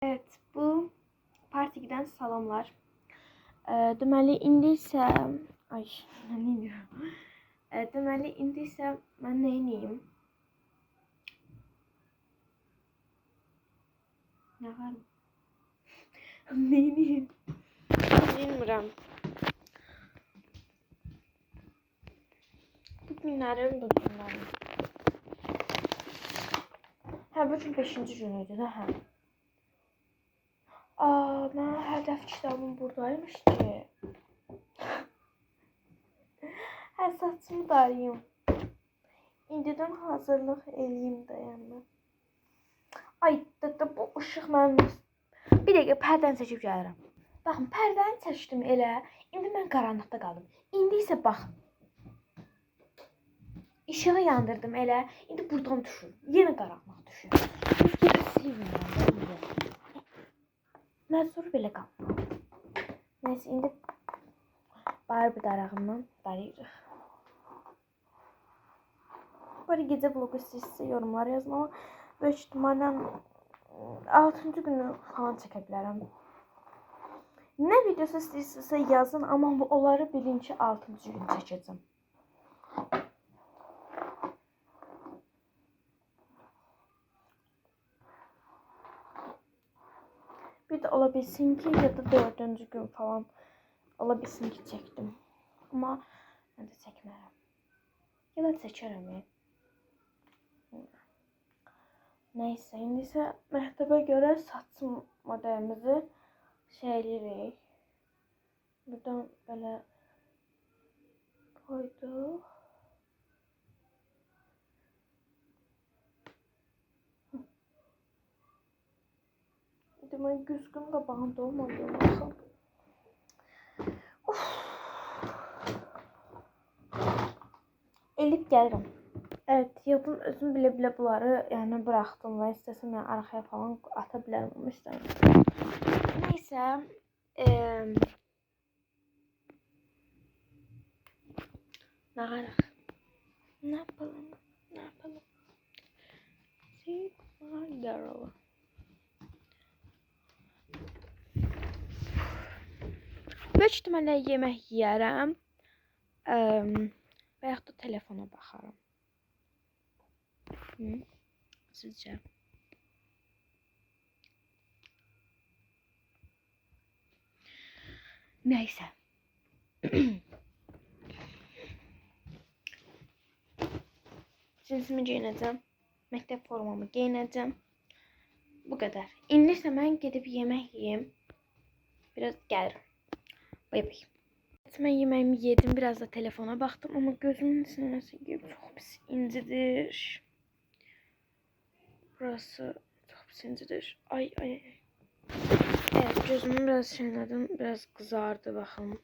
Evet, bu partiden salamlar. Deməli, indi isə... Ay, nə deyirəm? Deməli, indi isə mən nə edeyim? Nə var? Nə edeyim? Bilmirəm. Bu günlərim. Hə, bugün 5-ci günüydü də, hə. Mən hədəf kitabım buradaymış ki. Hə, saçımı darayım. İndidən hazırlıq eləyim də, yəni. Ay, bu ışıq mənim... Bir dəqiqə, pərdəni çəkib gəlirəm. Baxın, pərdəni çəkdim elə. İndi mən qaranlıqda qaldım. İndi isə baxın. İşığı yandırdım elə. İndi buradan düşür. Yenə qaranlıq düşür. Məcbur belə qaldım. Neyse, indi Barbie darağından darayırıq. Böyle gece vlogu istəyirsə yorumlar yazın, ama böyük ihtimalle 6-cı günü falan çəkə bilərəm. Nə videosu istəyirsə yazın, amma onları bilin ki 6-cı gün çəkəcəm. Bir de olabilsin ki ya da 4-cü gün falan olabilsin ki çəkdim. Amma mən də çəkmərəm. Ya da çəkərəm. Neyse, indi isə məktəbə görə saç modelimizi eləyirik. Buradan belə koyduq. Demək, güzgün qabağında olmadı. Baxın. Elib gəlirəm. Evet, yapım özüm bile bunları yani bıraktım ve istesem yani arkaya falan atabilirim ama istemiyorum. Neyse. Ne yapalım? Ne yapalım? See my girl. Büyük ihtimalle yemek yiyərəm. Veyahut da telefona baxarım. Sizce? Neyse. Cinsimi giyineceğim. Məktəb formamı giyineceğim. Bu kadar. İndi isə mən gedib yemək yiyeyim. Biraz gəlirim. Bay bay. Mən yemeğimi yedim. Biraz da telefona baktım ama gözümün içine nasıl gibi çok pis incidir. Burası çok pis incidir. Ay. Evet, gözümü biraz şeyledim. Biraz kızardı bakın.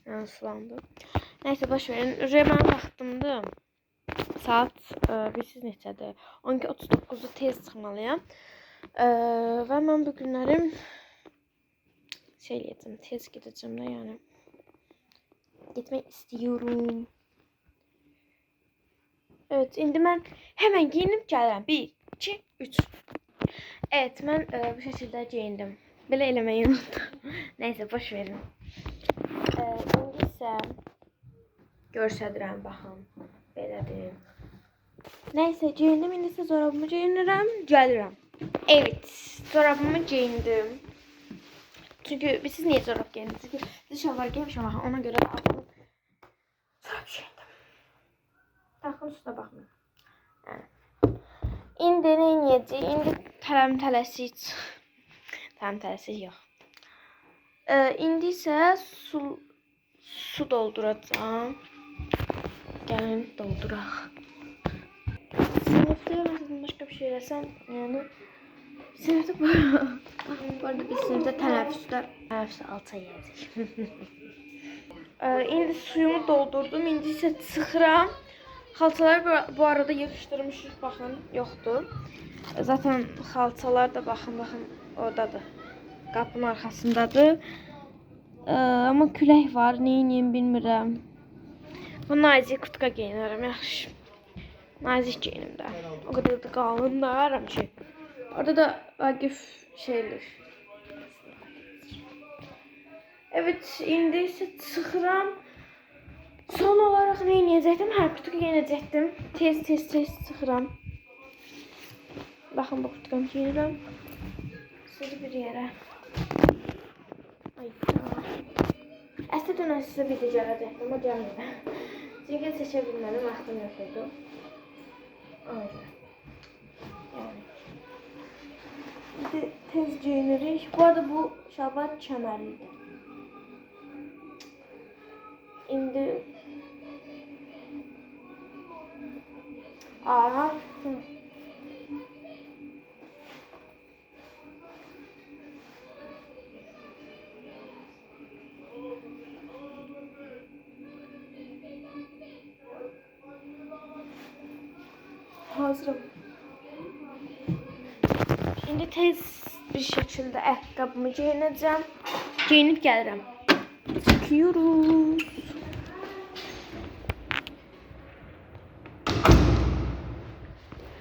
Yani sulandı. Neyse, boş verin. Rəmən vaxtımdı. Saat bilsiz neçədir? 12:39'da tez çıxmalıyam. Və mən bu günlərim eləyəcəm, tez gedəcəm də, yəni. Gitmek istiyorum. Evet, indi mən hemen giyinip gəlirəm. 1, 2, 3. Evet, mən bu şəkildə giyindim. Belə eləməyi unuttum. Neyse, boş verin. İndi isə göstərirəm, baxın. Belədir. Neyse, giyindim. İndi isə zorabımı giyinirəm, gəlirəm. Evet, zorabımı giyindim. Çünkü siz niye zorab giyindiniz? Çünkü siz şalvar giymişim, ona göre aldım. Zorab giyindim. Takım üstüne bakmayın. Yani. İndi ne yiyeceğiz? İndi tələsik. Tələsik yox. İndi isə su dolduracağım. Gəlin dolduraq. Sınıfda mesela başka bir şey eləsəm, yani sınıfda bu arada biz sınıfda tənəffüsdə alça yeyəcək. İndi suyumu doldurdum. İndi isə çıxıram. Xalçaları bu arada yığışdırmışıq, baxın, yoxdur. Zaten xalçalar da baxın oradadır. Qapının arxasındadır. Amma külək var, neyiniyim bilmirəm. Bu nazik kurtka giyinərəm, yaxşı. Nazik giyinim də. O kadar da qalın da aram ki. Orada da Vaqif şeyler. Evet, indi ise çıxıram. Son olarak ne yiyecektim? Her kutuyu yenecektim. Tez çıxıram. Bakın bu kutuyu yenirəm. Sizi bir yere. Ay. Əslində sizə video gələcəkdim, o gəlmədi. Çünki seçə bilmədim, vaxtım yox idi. Öyle. Yani. İndi tez giyinirik. Bu arada bu şalvar kəmərlidir. İndi aha. Hazırım. Şimdi tez bir şekilde ayakkabımı giyineceğim. Giyinip gelirim. Çıkıyoruz.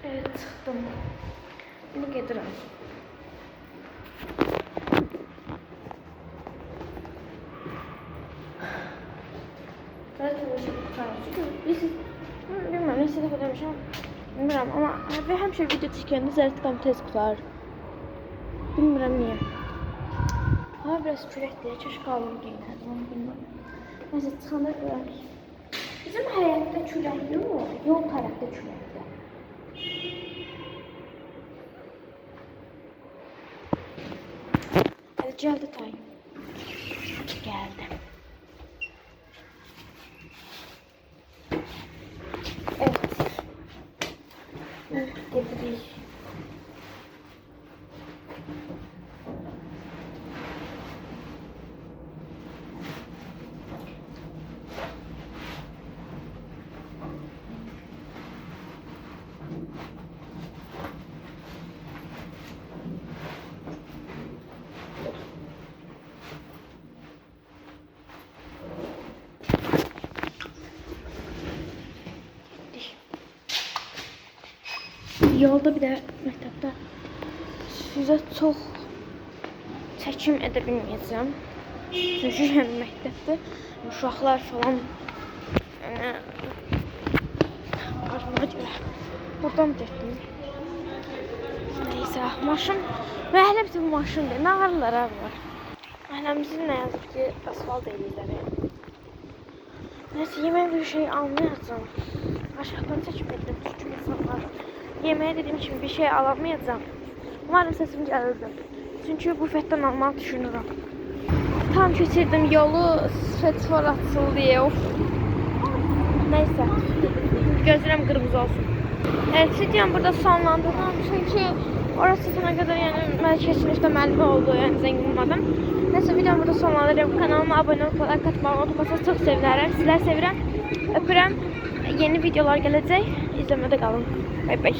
Evet, çıktım. Bunu getireyim. Zaten bu şey kurtarmış. Bilmem ne sebep demişim. Bilmiyorum ama ve hemşe video çekende zərətqam tez qutar. Bilmirəm niyə. Hava biraz küləkdir, keşke qalın giyinərdim, onu bilmirəm. Neyse, çıxanda görərik. Bizim həyətdə külək yox, yol tərəfdə küləkdir. Hadi gəldi tay. Gəldi. Evet. Getirik. Yolda bir de məktəbdə sizə çox çəkim edə bilməyəcəm. Çünki yəni məktəbdə uşaqlar falan arıma görə buradan getdim. Neyse, maşın və hələ bir maşın deyil, nə ağırlar var. Ailəmizin nə yazık ki asfalt eləyirlər. Neyse, yemək bir şey almayacağım. Aşağıdan çəkim edim çünki insanlar. Yemeğe dediğim için bir şey alamayacağım. Umarım sesim gelirdi. Çünkü bufetten almak düşünürüm. Tam keçirdim yolu, svetfor açıldı diye. Of. Neyse. Gözlerim kırmızı olsun. Evet, videomu burada sonlandırdım. Çünkü orası sana kadar yani ben kesinlikle müellime oldu, yani zengin olmadım. Neyse, videomu burada sonlandırıyorum. Kanalıma abone olup like atmayı unutmazsanız çok sevinirim. Sizler sevirəm. Öpürəm. Yeni videolar gelecek. İzlemede kalın. Bay bay.